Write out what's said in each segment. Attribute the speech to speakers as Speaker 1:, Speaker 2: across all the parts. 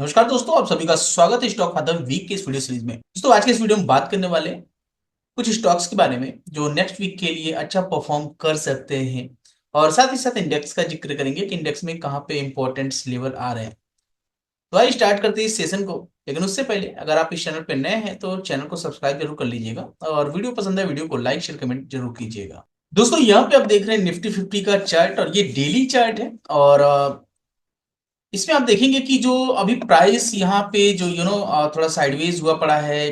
Speaker 1: नमस्कार दोस्तों, आप सभी का स्वागत है स्टॉक फादर वीक के इस वीडियो सीरीज में। दोस्तों, आज के इस वीडियो में बात करने वाले हैं कुछ स्टॉक्स के बारे में जो नेक्स्ट वीक के लिए अच्छा परफॉर्म कर सकते हैं, और साथ ही साथ इंडेक्स का जिक्र करेंगे कि इंडेक्स में कहां पे इंपॉर्टेंट लेवल आ रहे हैं। तो आइए स्टार्ट करते हैं इस सेशन को। लेकिन उससे पहले अगर आप इस चैनल पर नए हैं तो चैनल को सब्सक्राइब जरूर कर लीजिएगा, और वीडियो पसंद है वीडियो को लाइक शेयर कमेंट जरूर कीजिएगा। दोस्तों, यहाँ पे आप देख रहे हैं निफ्टी 50 का चार्ट, और ये डेली चार्ट है। और इसमें आप देखेंगे कि जो अभी प्राइस यहाँ पे जो थोड़ा साइडवेज हुआ पड़ा है,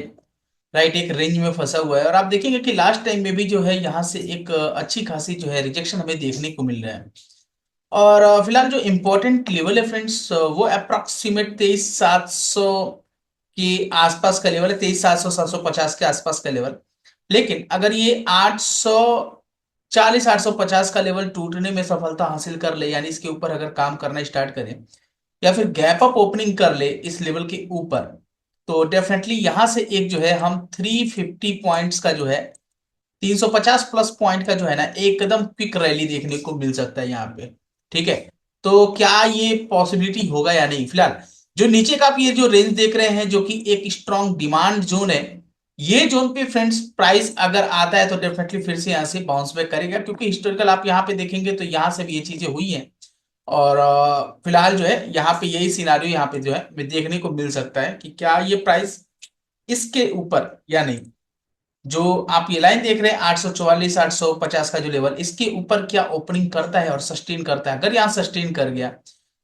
Speaker 1: राइट, एक रेंज में फंसा हुआ है। और आप देखेंगे कि लास्ट टाइम में भी जो है यहाँ से एक अच्छी खासी जो है रिजेक्शन हमें देखने को मिल रहा है। और फिलहाल जो इम्पोर्टेंट लेवल है फ्रेंड्स, वो अप्रोक्सीमेट 23,700 के आसपास का लेवल है, 23,700 750 के आसपास का लेवल। लेकिन अगर ये 840 850 का लेवल टूटने में सफलता हासिल कर ले, यानी इसके ऊपर अगर काम करना स्टार्ट करें, या फिर गैप अप ओपनिंग कर ले इस लेवल के ऊपर, तो डेफिनेटली यहां से एक जो है हम 350 पॉइंट्स का जो है 350 प्लस पॉइंट का जो है ना एकदम क्विक रैली देखने को मिल सकता है यहाँ पे। ठीक है, तो क्या ये पॉसिबिलिटी होगा या नहीं? फिलहाल जो नीचे का आप ये जो रेंज देख रहे हैं, जो कि एक स्ट्रॉन्ग डिमांड जोन है, ये जोन पे फ्रेंड्स प्राइस अगर आता है तो डेफिनेटली फिर से यहाँ से बाउंस बैक करेगा, क्योंकि हिस्टोरिकल आप यहाँ पे देखेंगे तो यहाँ से भी ये चीजें हुई हैं। और फिलहाल जो है यहाँ पे यही सिनारियो यहाँ पे जो है हमें देखने को मिल सकता है कि क्या ये प्राइस इसके ऊपर या नहीं। जो आप ये लाइन देख रहे हैं 844 850 का जो लेवल, इसके ऊपर क्या ओपनिंग करता है और सस्टेन करता है। अगर यहाँ सस्टेन कर गया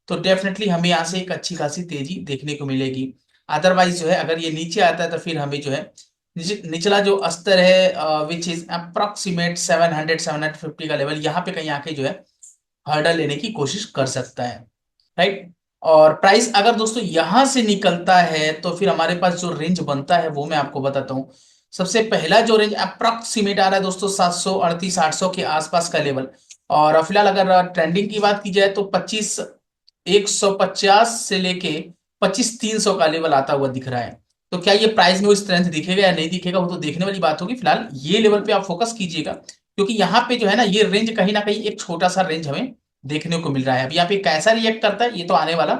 Speaker 1: तो डेफिनेटली हमें यहाँ से एक अच्छी खासी तेजी देखने को मिलेगी। अदरवाइज जो है अगर ये नीचे आता है तो फिर हमें जो है निचला जो स्तर है विच इज अप्रोक्सीमेट 700 750 का लेवल, यहाँ पे कहीं आके जो है हर्डल लेने की कोशिश कर सकता है, राइट। और प्राइस अगर दोस्तों यहां से निकलता है तो फिर हमारे पास जो रेंज बनता है वो मैं आपको बताता हूं। सबसे पहला जो रेंज अप्रोक्सीमेट आ रहा है दोस्तों 738 800 के आसपास का लेवल। और फिलहाल अगर ट्रेंडिंग की बात की जाए तो 25 150 से लेके 25 300 का लेवल आता हुआ दिख रहा है। तो क्या ये प्राइस में वो स्ट्रेंथ दिखेगा या नहीं दिखेगा, वो तो देखने वाली बात होगी। फिलहाल ये लेवल पे आप फोकस कीजिएगा, क्योंकि यहाँ पे जो है ना ये रेंज कहीं ना कहीं एक छोटा सा रेंज हमें देखने को मिल रहा है। अब यहाँ पे कैसा रिएक्ट करता है ये तो आने वाला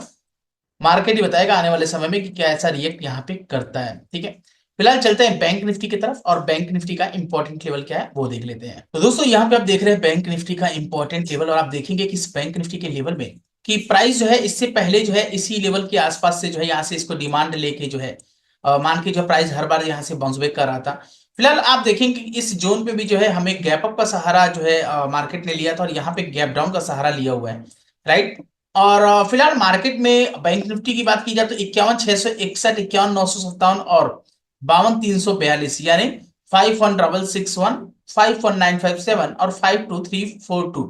Speaker 1: मार्केट ही बताएगा आने वाले समय में कि कैसा रिएक्ट यहाँ पे करता है। ठीक है, फिलहाल चलते हैं बैंक निफ्टी की तरफ, और बैंक निफ्टी का इंपॉर्टेंट लेवल क्या है वो देख लेते हैं। तो दोस्तों, यहाँ पे आप देख रहे हैं बैंक निफ्टी का इंपॉर्टेंट लेवल, और आप देखेंगे कि इस बैंक निफ्टी के लेवल में कि प्राइस जो है इससे पहले जो है इसी लेवल के आसपास से जो है यहाँ से इसको डिमांड लेके जो है मान के जो प्राइस हर बार यहाँ से बाउंस बैक कर रहा था। फिलहाल आप देखेंगे कि इस जोन पे भी जो है हमें गैप अप का सहारा जो है मार्केट ने लिया था, और यहाँ पे गैप डाउन का सहारा लिया हुआ है, राइट। और फिलहाल मार्केट में बैंक निफ्टी की बात की जाए तो 51 661, 51 957 और 52 342, यानी 51 661, 51 957 और 52342।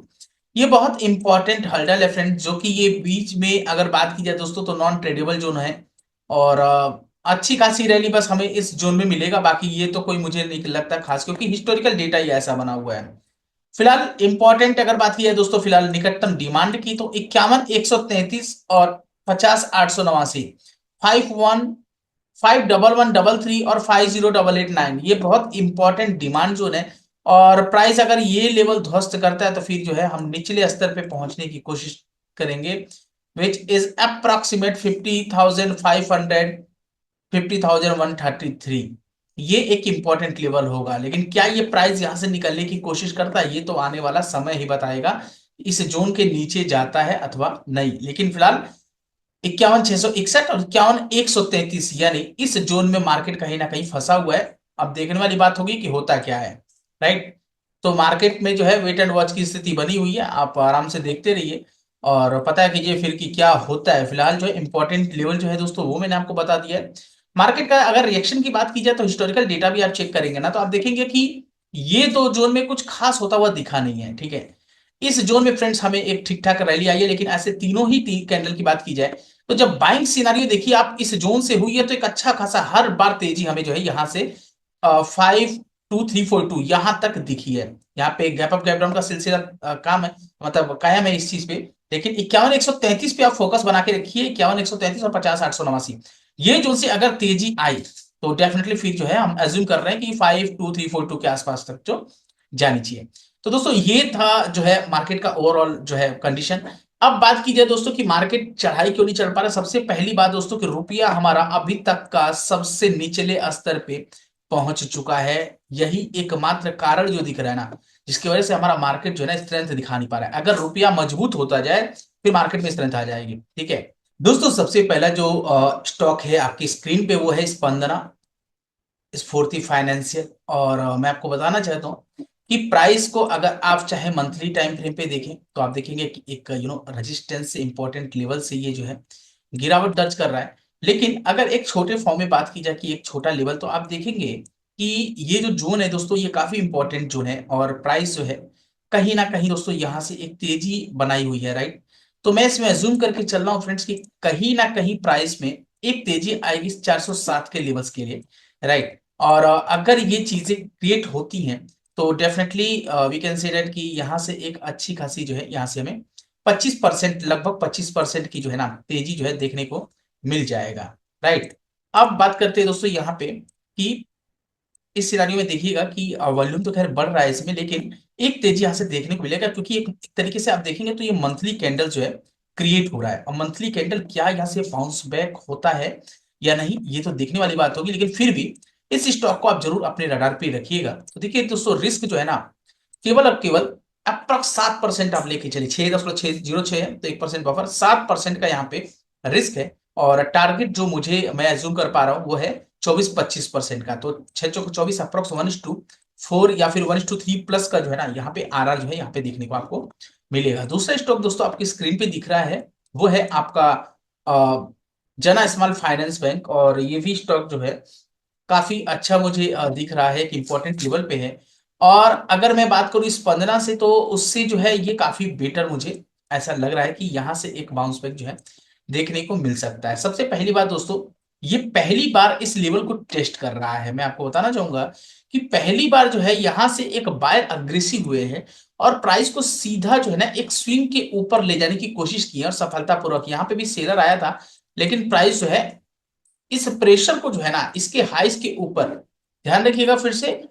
Speaker 1: ये बहुत इंपॉर्टेंट हर्डल है फ्रेंड, जो कि ये बीच में अगर बात की जाए दोस्तों तो नॉन ट्रेडेबल जोन है। और अच्छी खासी रैली बस हमें इस जोन में मिलेगा, बाकी ये तो कोई मुझे नहीं लगता खास, क्योंकि हिस्टोरिकल डेटा ही ऐसा बना हुआ है। फिलहाल इंपॉर्टेंट अगर बात की जाए दोस्तों, फिलहाल निकटतम डिमांड की तो 51 133 और 50 889, 51 51133 और 50889, ये बहुत इंपॉर्टेंट डिमांड जोन है। और प्राइस अगर ये लेवल ध्वस्त करता है तो फिर जो है हम निचले स्तर पे पहुंचने की कोशिश करेंगे, विच इज अप्रोक्सीमेट 50,500 50,133। ये एक इंपॉर्टेंट लेवल होगा, लेकिन क्या ये प्राइस यहां से निकलने की कोशिश करता है ये तो आने वाला समय ही बताएगा, इस जोन के नीचे जाता है अथवा नहीं। लेकिन फिलहाल 51 661 और 51 133, यानी इस जोन में मार्केट कहीं ना कहीं फंसा हुआ है। अब देखने वाली बात होगी कि होता क्या है, राइट। तो मार्केट में जो है वेट एंड वॉच की स्थिति बनी हुई है, आप आराम से देखते रहिए और पता कीजिए फिर कि क्या होता है। फिलहाल जो है इंपॉर्टेंट लेवल जो है दोस्तों वो मैंने आपको बता दिया है। मार्केट का अगर रिएक्शन की बात की जाए तो हिस्टोरिकल डेटा भी आप चेक करेंगे ना, तो आप देखेंगे कि ये तो जोन में कुछ खास होता हुआ दिखा नहीं है। ठीक है, इस जोन में फ्रेंड्स हमें एक ठीक ठाक रैली आई है, लेकिन ऐसे तीनों ही तीन कैंडल की बात की जाए तो जब बाइंग सिनारियो देखिए आप इस जोन से हुई है तो एक अच्छा खासा हर बार तेजी हमें जो है यहां से 52342 यहां तक दिखी है। यहाँ पे गैप अप गैप डाउन का सिलसिला काम है, मतलब कायम है इस चीज पे। लेकिन 51 133 पे आप फोकस बना के रखिए, 51 133 और 50 889, ये जोन से अगर तेजी आई तो डेफिनेटली फिर जो है हम एज्यूम कर रहे हैं कि 52342 के आसपास तक जो जानी चाहिए। तो दोस्तों ये था जो है मार्केट का ओवरऑल जो है कंडीशन। अब बात की जाए दोस्तों कि मार्केट चढ़ाई क्यों नहीं चढ़ पा रहा, सबसे पहली बात दोस्तों कि रुपया हमारा अभी तक का सबसे निचले स्तर पे पहुंच चुका है। यही एकमात्र कारण जो दिख रहा है ना, जिसकी वजह से हमारा मार्केट जो है ना स्ट्रेंथ दिखा नहीं पा रहा है। अगर रुपया मजबूत होता जाए फिर मार्केट में स्ट्रेंथ आ जाएगी। ठीक है दोस्तों, सबसे पहला जो स्टॉक है आपकी स्क्रीन पे वो है स्पंदना स्फूर्ति फाइनेंशियल। और मैं आपको बताना चाहता हूँ कि प्राइस को अगर आप चाहे मंथली टाइम फ्रेम पे देखें तो आप देखेंगे कि एक रेजिस्टेंस से इंपॉर्टेंट लेवल से ये जो है गिरावट दर्ज कर रहा है। लेकिन अगर एक छोटे फॉर्म में बात की जाए कि एक छोटा लेवल, तो आप देखेंगे कि ये जो जोन है दोस्तों ये काफी इंपॉर्टेंट जोन है और प्राइस जो है कहीं ना कहीं दोस्तों यहाँ से एक तेजी बनाई हुई है, राइट। तो मैं इसमें अज्यूम करके चल रहा हूँ फ्रेंड्स कि कहीं ना कहीं प्राइस में एक तेजी आएगी 407 के लेवल्स के लिए, राइट। और अगर ये चीजें क्रिएट होती हैं तो definitely we can say that कि यहाँ से एक अच्छी खासी जो है यहाँ से हमें 25%, लगभग 25% की जो है ना तेजी जो है देखने को मिल जाएगा, राइट। अब बात करते हैं दोस्तों यहाँ पे कि इस सिनारियो में देखिएगा कि वॉल्यूम तो खैर बढ़ रहा है इसमें, लेकिन एक तेजी यहाँ से देखने को मिलेगा क्योंकि एक तरीके से आप देखेंगे तो ये मंथली कैंडल जो है क्रिएट हो रहा है। और मंथली कैंडल क्या यहाँ से बाउंस बैक होता है या नहीं ये तो देखने वाली बात होगी, लेकिन फिर भी इस स्टॉक को आप जरूर अपने रडार पे रखिएगा। तो देखिए दोस्तों रिस्क जो है ना केवल और केवल अप्रॉक्स 7% आप लेके चलिए, 6.606 है तो 1% बफर, 7% का यहाँ पे रिस्क है। और टारगेट जो मुझे मैं एज्यूम कर पा रहा हूँ वो है 24-25% का। तो 6 चौक 24 अप्रोक्स 1:4 या फिर 1:3 प्लस का जो है ना यहाँ पे आरआर जो है यहाँ पे देखने को आपको मिलेगा। दूसरा स्टॉक दोस्तों आपकी स्क्रीन पे दिख रहा है वो है आपका जना स्मॉल फाइनेंस बैंक। और ये भी स्टॉक जो है काफी अच्छा मुझे दिख रहा है कि इंपॉर्टेंट लेवल पे है। और अगर मैं बात करूं स्पंदना से तो उससे जो है ये काफी बेटर मुझे ऐसा लग रहा है कि यहाँ से एक बाउंस बैक जो है देखने को मिल सकता है। सबसे पहली बात दोस्तों ये पहली बार इस लेवल को टेस्ट कर रहा है। मैं आपको बताना चाहूंगा कि पहली बार जो है यहां से एक बायर अग्रेसिव हुए हैं और प्राइस को सीधा जो है ना एक स्विंग के ऊपर ले जाने की कोशिश की है और सफलतापूर्वक। यहाँ पे भी सेलर आया था लेकिन प्राइस जो है इस प्रेशर को जो है ना इसके हाइस के ऊपर, ध्यान रखिएगा फिर से,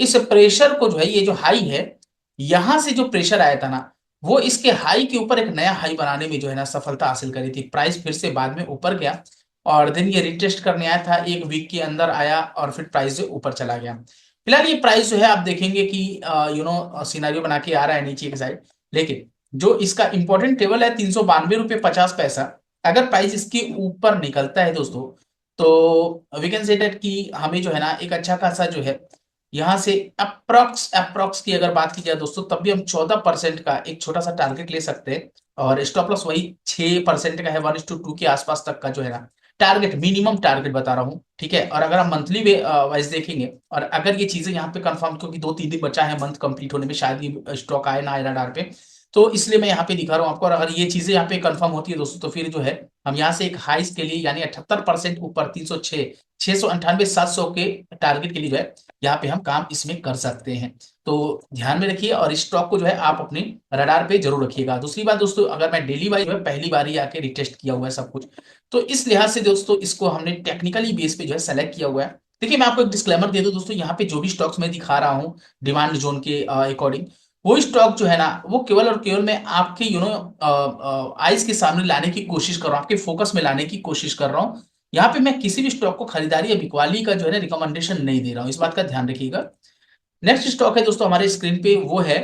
Speaker 1: इस प्रेशर को जो है ये जो हाई है यहां से जो प्रेशर आया था ना वो इसके हाई के ऊपर एक नया हाई बनाने में जो है ना सफलता हासिल करी थी। प्राइस फिर से बाद में ऊपर गया और देन ये रिटेस्ट करने आया था, एक वीक के अंदर आया और फिर प्राइस जो ऊपर चला गया। फिलहाल ये प्राइस जो है आप देखेंगे कि सिनारियो बना के आ रहा है नीचे की साइड, लेकिन जो इसका इंपॉर्टेंट टेबल है 392 रुपये 50 पैसा, अगर प्राइस इसके ऊपर निकलता है दोस्तों तो वी कैन से दैट कि हमें जो है ना एक अच्छा खासा जो है यहाँ से अप्रॉक्स की अगर बात की जाए दोस्तों तब भी हम 14% का एक छोटा सा टारगेट ले सकते हैं। और स्टॉप लॉस वही 6% का है, 1:2 के आसपास तक का जो है ना टारगेट, मिनिमम टारगेट बता रहा हूँ। ठीक है, और अगर हम मंथली वाइज देखेंगे और अगर ये चीजें यहाँ पे कंफर्म, क्योंकि 2-3 दिन बचा है मंथ कंप्लीट होने में, शायद ये स्टॉक आए ना आए रडार पे, तो इसलिए मैं यहाँ पे दिखा रहा हूँ आपको। और अगर ये चीजें यहाँ पे कंफर्म होती है दोस्तों तो फिर जो है हम यहाँ से एक हाइस के लिए यानी 78% ऊपर 306, 698, 700 के टारगेट के लिए जो है यहाँ पे हम काम इसमें कर सकते हैं। तो ध्यान में रखिए और इस स्टॉक को जो है आप अपने रडार पे जरूर रखिएगा। दूसरी बात दोस्तों अगर मैं डेली वाइज जो है पहली बार ही आके रिटेस्ट किया हुआ है सब कुछ, तो इस लिहाज से दोस्तों इसको हमने टेक्निकली बेस पे जो है सेलेक्ट किया हुआ है। देखिए मैं आपको एक डिस्क्लेमर दे दूं दोस्तों, यहाँ पे जो भी स्टॉक्स मैं दिखा रहा हूँ डिमांड जोन के अकॉर्डिंग, वो स्टॉक जो है ना वो केवल और केवल मैं आपके आइज के सामने लाने की कोशिश कर रहा हूँ, आपके फोकस में लाने की कोशिश कर रहा हूँ। यहाँ पे मैं किसी भी स्टॉक को खरीदारी या बिकवाली का जो है ना रिकमेंडेशन नहीं दे रहा हूँ, इस बात का ध्यान रखिएगा। नेक्स्ट स्टॉक है दोस्तों हमारे स्क्रीन पे वो है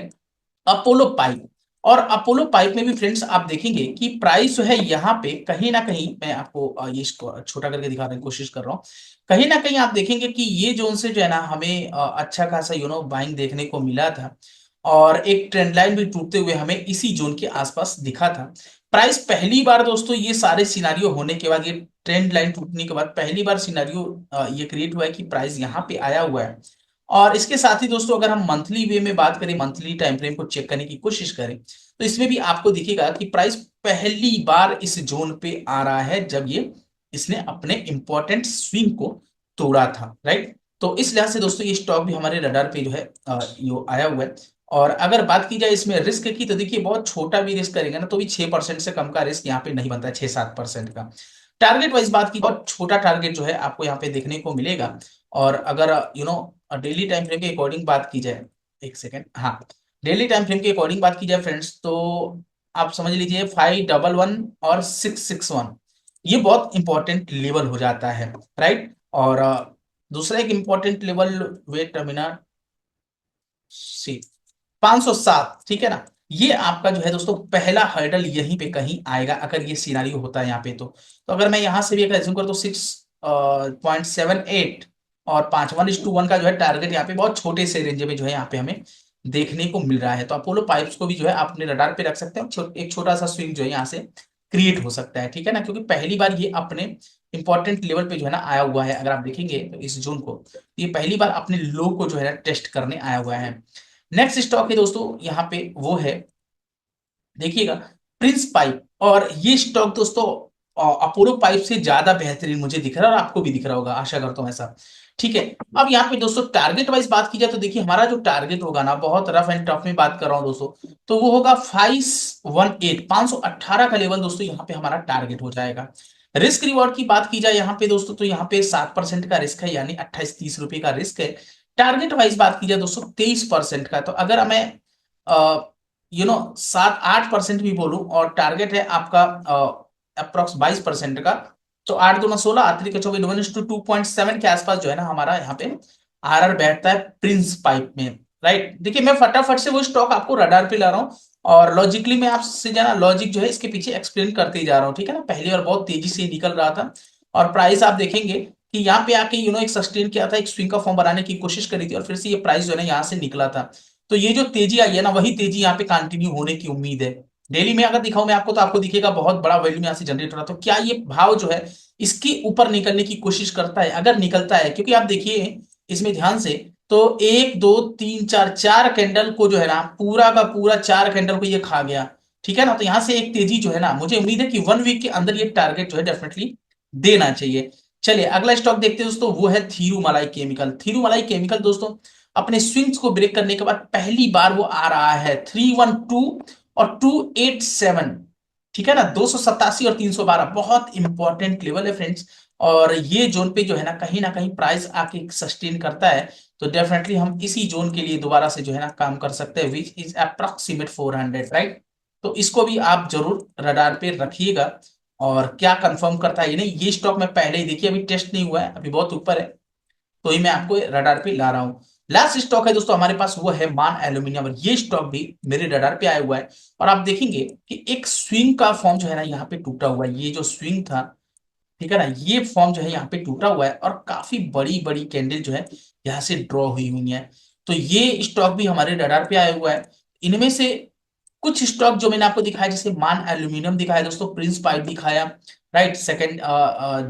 Speaker 1: अपोलो पाइप। और अपोलो पाइप में भी फ्रेंड्स आप देखेंगे कि प्राइस जो है यहाँ पे कहीं ना कहीं, मैं आपको ये छोटा करके दिखाने की कोशिश कर रहा हूँ, कहीं ना कहीं आप देखेंगे कि ये जोन से जो है ना हमें अच्छा खासा बाइंग देखने को मिला था और एक ट्रेंड लाइन भी टूटते हुए हमें इसी जोन के आसपास दिखा था। प्राइस पहली बार दोस्तों ये सारे सिनारियो होने के बाद, ये ट्रेंड लाइन टूटने के बाद पहली बार सिनारियो ये क्रिएट हुआ है कि प्राइस यहाँ पे आया हुआ है। और इसके साथ ही दोस्तों अगर हम मंथली वे में बात करें, मंथली टाइम फ्रेम को चेक करने की कोशिश करें, तो इसमें भी आपको दिखेगा कि प्राइस पहली बार इस जोन पे आ रहा है जब ये इसने अपने इंपॉर्टेंट स्विंग को तोड़ा था, राइट। तो इस लिहाज से दोस्तों ये स्टॉक भी हमारे रडार पे जो है यो आया हुआ है। और अगर बात की जाए इसमें रिस्क की तो देखिए बहुत छोटा भी रिस्क करेंगे ना तो भी 6% से कम का रिस्क यहाँ पे नहीं बनता है, 6-7% का। टारगेट वाइज बात की बहुत छोटा टारगेट जो है आपको यहाँ पे देखने को मिलेगा। और अगर डेली टाइम फ्रेम के अकॉर्डिंग बात की जाए, एक सेकेंड, हाँ, डेली टाइम फ्रेम के अकॉर्डिंग बात की जाए फ्रेंड्स तो आप समझ लीजिए 511 और 661, ये बहुत इंपॉर्टेंट लेवल हो जाता है, राइट। और दूसरा एक इंपॉर्टेंट लेवल, वेट टर्मिनल सी 507, ठीक है ना। ये आपका जो है दोस्तों पहला हर्डल यहीं पे कहीं आएगा अगर ये सिनारियो होता है यहाँ पे। तो अगर मैं यहां से भी अगर एज्यूम कर तो 6.78 और 5:1 का जो है टारगेट यहाँ पे बहुत छोटे से रेंज में जो है यहाँ पे हमें देखने को मिल रहा है। तो अपोलो पाइप्स को भी जो है आप अपने रडार पे रख सकते हैं। एक छोटा सा स्विंग जो है यहाँ से क्रिएट हो सकता है, ठीक है ना, क्योंकि पहली बार ये अपने इंपॉर्टेंट लेवल पे जो है ना आया हुआ है। अगर आप देखेंगे तो इस जोन को, ये पहली बार अपने लो को जो है ना टेस्ट करने आया हुआ है। नेक्स्ट स्टॉक है दोस्तों यहाँ पे वो है, देखिएगा, प्रिंस पाइप। और ये स्टॉक दोस्तों अपोलो पाइप से ज्यादा बेहतरीन मुझे दिख रहा है, और आपको भी दिख रहा होगा, आशा करता हूं ऐसा, ठीक है। अब यहाँ पे दोस्तों टारगेट वाइज बात की जाए तो देखिए हमारा जो टारगेट होगा ना, बहुत रफ एंड टफ में बात कर रहा हूं दोस्तों, तो वो होगा 518 का लेवल दोस्तों, यहाँ पे हमारा टारगेट हो जाएगा। रिस्क रिवॉर्ड की बात की जाए यहाँ पे दोस्तों, तो यहाँ पे 7% का रिस्क है, यानी 28-30 रुपए का रिस्क है। टारगेट वाइज बात की जाए दोस्तों 23% का, तो अगर हमें 7-8% भी बोलूं और टारगेट है आपका अप्रोक्स 22% का, तो 8 दूना 16, आखिरी का 24, 1:2.7 के आसपास जो है ना हमारा यहाँ पे आरआर बैठता है प्रिंस पाइप में, राइट। देखिए मैं फटाफट से वो स्टॉक आपको रडार पे ला रहा हूँ, और लॉजिकली मैं आपसे जाना लॉजिक जो है इसके पीछे एक्सप्लेन करते ही जा रहा हूँ, ठीक है ना। पहली बार बहुत तेजी से निकल रहा था, और प्राइस आप देखेंगे कि यहाँ पे आके एक सस्टेन किया था, एक स्विंग का फॉर्म बनाने की कोशिश करी थी, और फिर से ये प्राइस जो है ना यहाँ से निकला था। तो ये जो तेजी आई है ना, वही तेजी यहाँ पे कंटिन्यू होने की उम्मीद है। डेली में अगर दिखाऊं मैं आपको, तो आपको दिखेगा बहुत बड़ा वैल्यू यहाँ से जनरेट हो रहा है। तो क्या ये भाव जो है इसके ऊपर निकलने की कोशिश करता है? अगर निकलता है, क्योंकि आप देखिए इसमें ध्यान से, तो 1 2 3 4 कैंडल को जो है ना, पूरा का पूरा 4 कैंडल को ये खा गया, ठीक है ना। तो यहां से एक तेजी जो है ना, मुझे उम्मीद है कि 1 वीक के अंदर ये टारगेट जो है डेफिनेटली देना चाहिए। चलिए अगला स्टॉक देखते हैं दोस्तों, वो है थीरूमालाई केमिकल। थीरूमालाई केमिकल दोस्तों अपने स्विंग्स को ब्रेक करने के बाद पहली बार वो आ रहा है 312 और 287, ठीक है ना। 287 और 312 बहुत इंपॉर्टेंट लेवल है फ्रेंड्स, और ये जोन पे जो है ना कहीं प्राइस आके सस्टेन करता है, तो डेफिनेटली हम इसी जोन के लिए दोबारा से जो है ना काम कर सकते हैं, विच इज अप्रोक्सीमेट 400, राइट। तो इसको भी आप जरूर रडार पे रखिएगा। और क्या कंफर्म करता है ये नहीं, ये स्टॉक में पहले ही देखिए अभी टेस्ट नहीं हुआ है, अभी बहुत ऊपर है, तो ही मैं आपको रडार पे ला रहा हूं। लास्ट स्टॉक है दोस्तों हमारे पास, वो है मान एल्यूमिनियम, और ये स्टॉक भी मेरे रडार पे आया हुआ है। और आप देखेंगे कि एक स्विंग का फॉर्म जो है ना यहाँ पे टूटा हुआ है, ये जो स्विंग था, ठीक है ना, ये फॉर्म जो है यहाँ पे टूटा हुआ है, और काफी बड़ी बड़ी कैंडल जो है यहाँ से ड्रॉ हुई हुई है। तो ये स्टॉक भी हमारे रडार पे आया हुआ है। इनमें से कुछ स्टॉक जो मैंने आपको दिखाया, जैसे मान एल्यूमिनियम दिखाया दोस्तों, प्रिंस पाइप दिखाया, राइट, सेकंड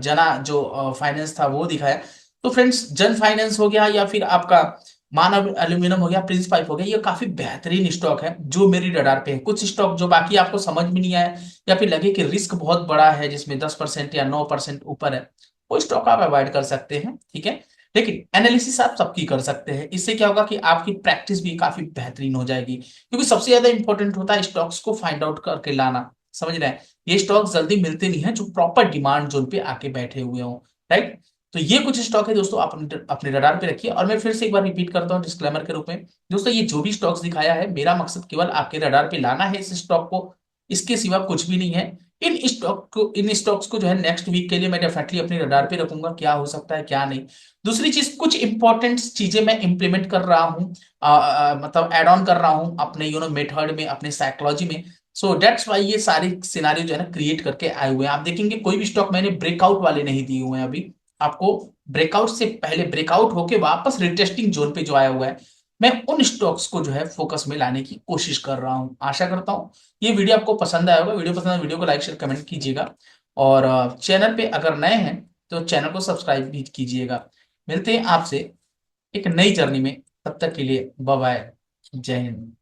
Speaker 1: जना जो फाइनेंस था वो दिखाया। तो फ्रेंड्स जन फाइनेंस हो गया, या फिर आपका मान एल्यूमिनियम हो गया, प्रिंस पाइप हो गया, ये काफी बेहतरीन स्टॉक है जो मेरी रडार पे है। कुछ स्टॉक जो बाकी आपको समझ में नहीं आया, या फिर लगे कि रिस्क बहुत बड़ा है, जिसमें 10% या 9% ऊपर है, वो स्टॉक आप अवॉइड कर सकते हैं, ठीक है। लेकिन एनालिसिस आप सबकी कर सकते हैं, इससे क्या होगा कि आपकी प्रैक्टिस भी काफी बेहतरीन हो जाएगी, क्योंकि सबसे ज्यादा इंपॉर्टेंट होता है स्टॉक्स को फाइंड आउट करके लाना, समझ रहे हैं। ये स्टॉक्स जल्दी मिलते नहीं है जो प्रॉपर डिमांड जोन पे आके बैठे हुए हो, राइट। तो ये कुछ स्टॉक है दोस्तों, आप अपने रडार पे रखिए। और मैं फिर से एक बार रिपीट करता हूँ डिस्क्लेमर के रूप में, दोस्तों ये जो भी स्टॉक्स दिखाया है, मेरा मकसद केवल आपके रडार पे लाना है इस स्टॉक को, इसके सिवा कुछ भी नहीं है। इन स्टॉक्स को जो है नेक्स्ट वीक के लिए मैं डेफिनेटली अपने रडार पे रखूंगा, क्या हो सकता है क्या नहीं। दूसरी चीज, कुछ इंपॉर्टेंट चीजें मैं इंप्लीमेंट कर रहा हूँ, मतलब एड ऑन कर रहा हूँ अपने मेथड में, अपने साइकोलॉजी में। सो डेट्स वाई ये सारी सिनारियो जो है ना क्रिएट करके आए हुए हैं। आप देखेंगे कोई भी स्टॉक मैंने ब्रेकआउट वाले नहीं दिए हुए हैं अभी आपको। ब्रेकआउट से पहले, ब्रेकआउट होके वापस रिटेस्टिंग जोन पे जो आया हुआ है, मैं उन स्टॉक्स को जो है फोकस में लाने की कोशिश कर रहा हूं। आशा करता हूं ये वीडियो आपको पसंद आया होगा। वीडियो पसंद है वीडियो को लाइक शेयर कमेंट कीजिएगा, और चैनल पे अगर नए हैं तो चैनल को सब्सक्राइब भी कीजिएगा। मिलते हैं आपसे एक नई जर्नी में, तब तक के लिए बाय बाय, जय हिंद।